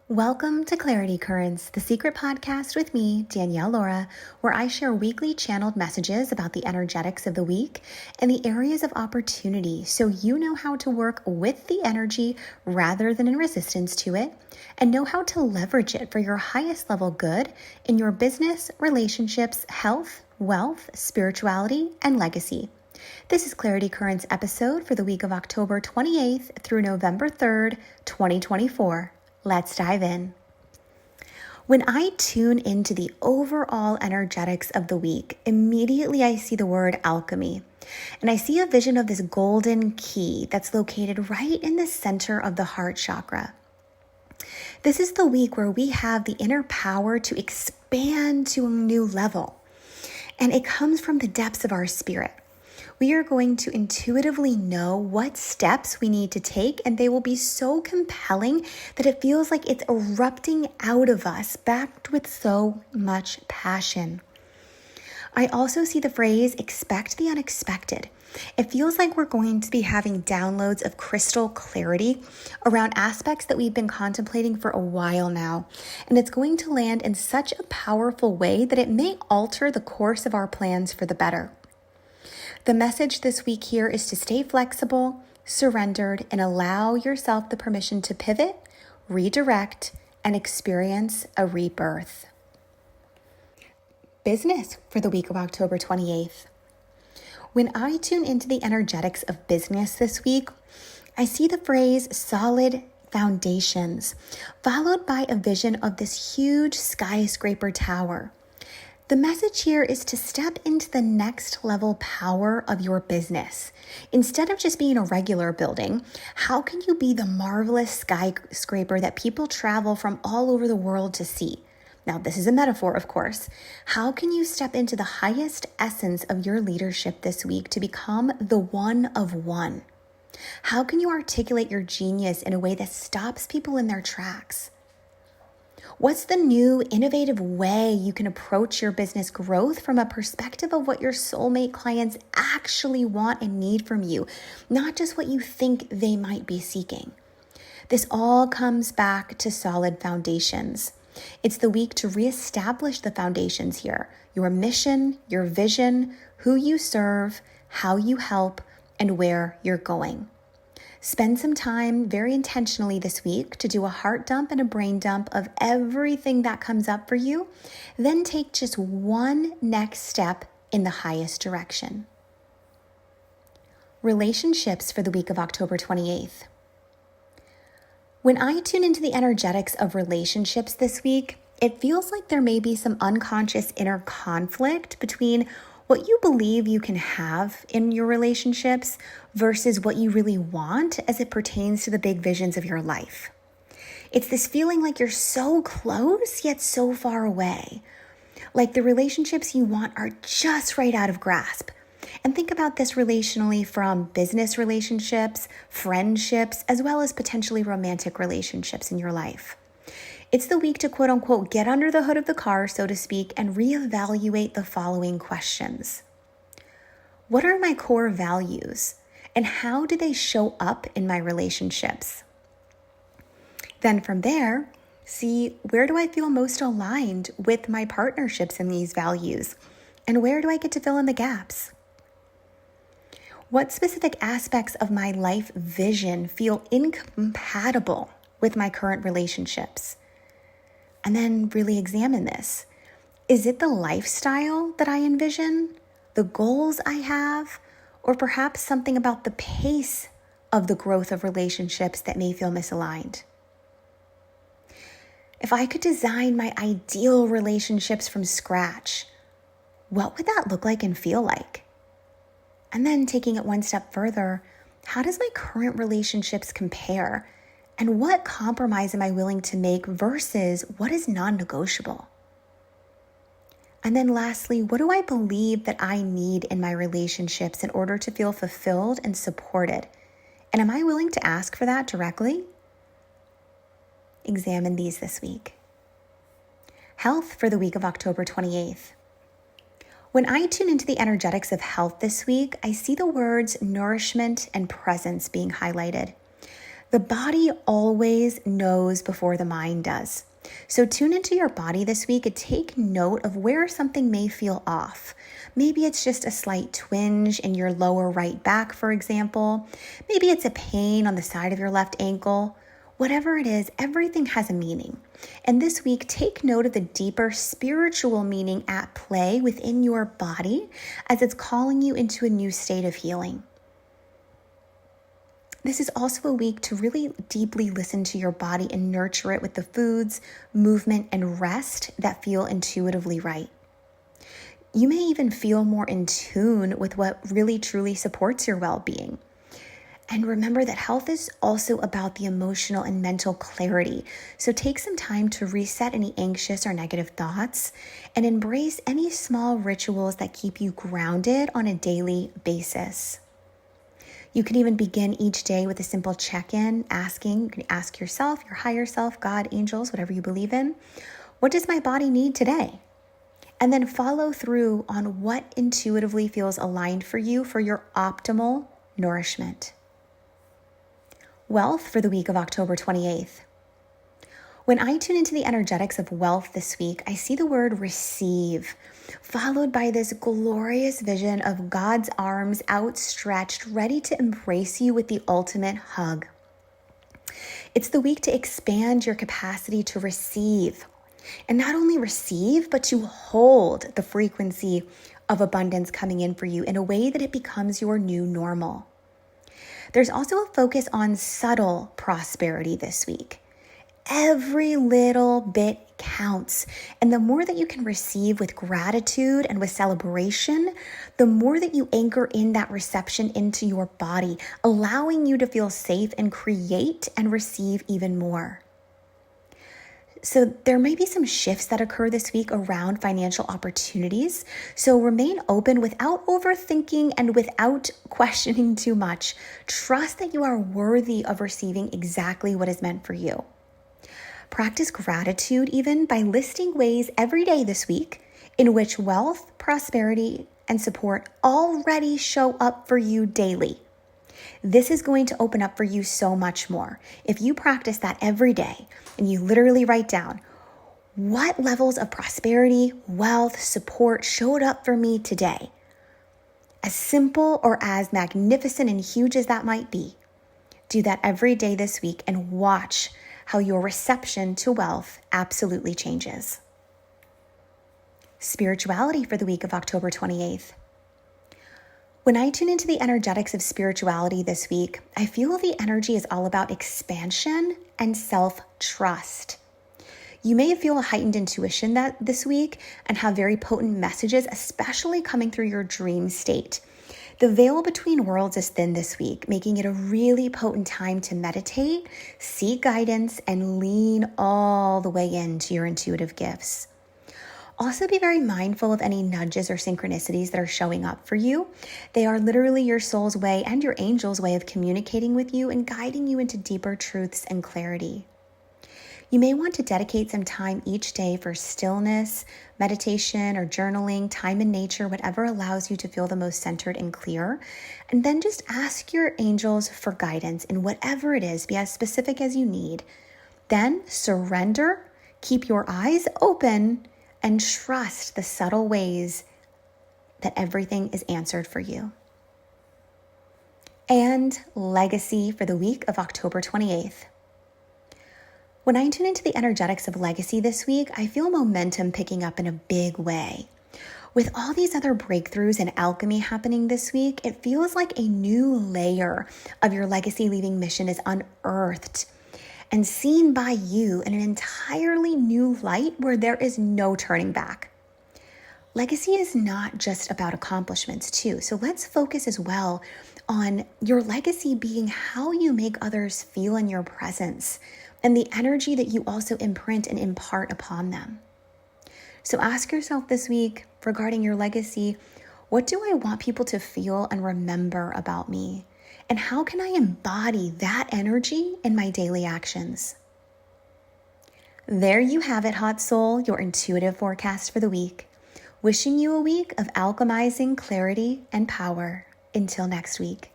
Welcome to Clarity Currents, the secret podcast with me, 𝙗𝙗𝙨𝙨, where I share weekly channeled messages about the energetics of the week and the areas of opportunity so you know how to work with the energy rather than in resistance to it, and know how to leverage it for your highest level good in your business, relationships, health, wealth, spirituality, and legacy. This is Clarity Currents episode for the week of October 28th through November 3rd, 2024. Let's dive in. When I tune into the overall energetics of the week, immediately I see the word alchemy. And I see a vision of this golden key that's located right in the center of the heart chakra. This is the week where we have the inner power to expand to a new level. And it comes from the depths of our spirit. We are going to intuitively know what steps we need to take, and they will be so compelling that it feels like it's erupting out of us, backed with so much passion. I also see the phrase, expect the unexpected. It feels like we're going to be having downloads of crystal clarity around aspects that we've been contemplating for a while now, and it's going to land in such a powerful way that it may alter the course of our plans for the better. The message this week here is to stay flexible, surrendered, and allow yourself the permission to pivot, redirect, and experience a rebirth. Business for the week of October 28th. When I tune into the energetics of business this week, I see the phrase solid foundations, followed by a vision of this huge skyscraper tower. The message here is to step into the next level power of your business. Instead of just being a regular building, how can you be the marvelous skyscraper that people travel from all over the world to see? Now, this is a metaphor, of course. How can you step into the highest essence of your leadership this week to become the one of one? How can you articulate your genius in a way that stops people in their tracks? What's the new, innovative way you can approach your business growth from a perspective of what your soulmate clients actually want and need from you, not just what you think they might be seeking? This all comes back to solid foundations. It's the week to reestablish the foundations here: your mission, your vision, who you serve, how you help, and where you're going. Spend some time very intentionally this week to do a heart dump and a brain dump of everything that comes up for you. Then take just one next step in the highest direction. Relationships for the week of October 28th. When I tune into the energetics of relationships this week, it feels like there may be some unconscious inner conflict between what you believe you can have in your relationships versus what you really want as it pertains to the big visions of your life. It's this feeling like you're so close yet so far away. Like the relationships you want are just right out of grasp. And think about this relationally from business relationships, friendships, as well as potentially romantic relationships in your life. It's the week to quote unquote get under the hood of the car, so to speak, and reevaluate the following questions. What are my core values, and how do they show up in my relationships? Then from there, see where do I feel most aligned with my partnerships in these values, and where do I get to fill in the gaps? What specific aspects of my life vision feel incompatible with my current relationships? And then really examine this. Is it the lifestyle that I envision, the goals I have, or perhaps something about the pace of the growth of relationships that may feel misaligned? If I could design my ideal relationships from scratch, what would that look like and feel like? And then taking it one step further, how does my current relationships compare? And what compromise am I willing to make versus what is non-negotiable? And then lastly, what do I believe that I need in my relationships in order to feel fulfilled and supported? And am I willing to ask for that directly? Examine these this week. Health for the week of October 28th. When I tune into the energetics of health this week, I see the words nourishment and presence being highlighted. The body always knows before the mind does. So tune into your body this week and take note of where something may feel off. Maybe it's just a slight twinge in your lower right back, for example. Maybe it's a pain on the side of your left ankle. Whatever it is, everything has a meaning. And this week, take note of the deeper spiritual meaning at play within your body as it's calling you into a new state of healing. This is also a week to really deeply listen to your body and nurture it with the foods, movement, and rest that feel intuitively right. You may even feel more in tune with what really truly supports your well-being. And remember that health is also about the emotional and mental clarity. So take some time to reset any anxious or negative thoughts and embrace any small rituals that keep you grounded on a daily basis. You can even begin each day with a simple check-in, you can ask yourself, your higher self, God, angels, whatever you believe in, what does my body need today? And then follow through on what intuitively feels aligned for you for your optimal nourishment. Wealth for the week of October 28th. When I tune into the energetics of wealth this week, I see the word receive, followed by this glorious vision of God's arms outstretched, ready to embrace you with the ultimate hug. It's the week to expand your capacity to receive, and not only receive, but to hold the frequency of abundance coming in for you in a way that it becomes your new normal. There's also a focus on subtle prosperity this week. Every little bit counts. And the more that you can receive with gratitude and with celebration, the more that you anchor in that reception into your body, allowing you to feel safe and create and receive even more. So there may be some shifts that occur this week around financial opportunities. So remain open without overthinking and without questioning too much. Trust that you are worthy of receiving exactly what is meant for you. Practice gratitude even by listing ways every day this week in which wealth, prosperity, and support already show up for you daily. This is going to open up for you so much more. If you practice that every day and you literally write down what levels of prosperity, wealth, support showed up for me today, as simple or as magnificent and huge as that might be, do that every day this week and watch how your reception to wealth absolutely changes. Spirituality for the week of October 28th. When I tune into the energetics of spirituality this week, I feel the energy is all about expansion and self-trust. You may feel a heightened intuition this week and have very potent messages, especially coming through your dream state. The veil between worlds is thin this week, making it a really potent time to meditate, seek guidance, and lean all the way into your intuitive gifts. Also be very mindful of any nudges or synchronicities that are showing up for you. They are literally your soul's way and your angel's way of communicating with you and guiding you into deeper truths and clarity. You may want to dedicate some time each day for stillness, meditation, or journaling, time in nature, whatever allows you to feel the most centered and clear. And then just ask your angels for guidance in whatever it is, be as specific as you need. Then surrender, keep your eyes open, and trust the subtle ways that everything is answered for you. And legacy for the week of October 28th. When I tune into the energetics of legacy this week, I feel momentum picking up in a big way. With all these other breakthroughs and alchemy happening this week, it feels like a new layer of your legacy leaving mission is unearthed and seen by you in an entirely new light where there is no turning back. Legacy is not just about accomplishments too, so let's focus as well on your legacy being how you make others feel in your presence and the energy that you also imprint and impart upon them. So ask yourself this week regarding your legacy, what do I want people to feel and remember about me? And how can I embody that energy in my daily actions? There you have it, hot soul, your intuitive forecast for the week. Wishing you a week of alchemizing clarity and power. Until next week.